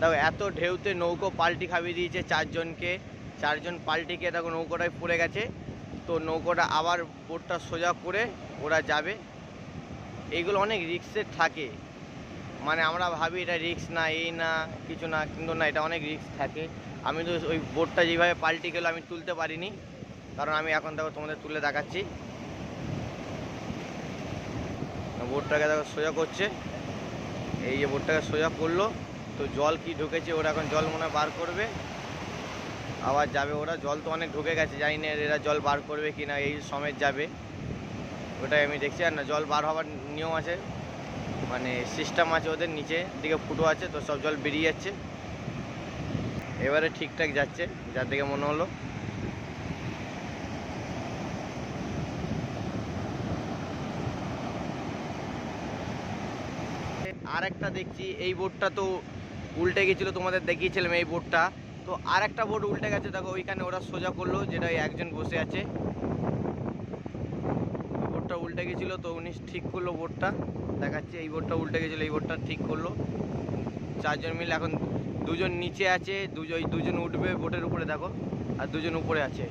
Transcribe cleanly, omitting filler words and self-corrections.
দেখো এত ঢেউতে নৌকো পাল্টি খাইয়ে দিয়েছে চারজনকে, চারজন পাল্টিকে দেখো নৌকোটায় পড়ে গেছে। তো নৌকোটা আবার বোটটা সোজা করে ওরা যাবে। এইগুলো অনেক রিস্কের থাকে, মানে আমরা ভাবি এটা রিস্ক না, এই না কিছু না, কিন্তু না, এটা অনেক রিস্ক থাকে। আমি তো ওই বোটটা যেভাবে পাল্টি গেলো আমি তুলতে পারিনি, কারণ আমি এখন দেখো তোমাদের তুলে দেখাচ্ছি। বোটটাকে দেখো সোজা করছে, এই যে বোটটাকে সোজা করলো। তো জল কি ঢুকেছে, ওরা এখন জল মনে হয় বার করবে, আবার যাবে ওরা। জল তো অনেক ঢুকে গেছে, জানি না এরা জল বার করবে কি না, এই সমেত যাবে, ওটাই আমি দেখছি। আর না, জল বার হওয়ার নিয়ম আছে, মানে সিস্টেম আছে ওদের, নিচে দিকে ফুটো আছে, তো সব জল বেরিয়ে যাচ্ছে। এবারে ঠিকঠাক যাচ্ছে, যার দিকে মনে হলো। আর একটা দেখছি এই বোটটা তো উল্টে গেছিলো, তোমাদের দেখিয়েছিলাম এই বোটটা। তো আর একটা বোট উল্টে গেছে, দেখো ওইখানে ওরা সোজা করলো, যেটা একজন বসে আছে। বোটটা উল্টে গেছিলো, তো উনি ঠিক করলো বোটটা, দেখাচ্ছে এই বোটটা উল্টে গেছিলো, এই বোটটা ঠিক করলো চারজন মিলে। এখন দুজন নিচে আছে, দুজন উঠবে বোটের উপরে দেখো, আর দুজন উপরে আছে।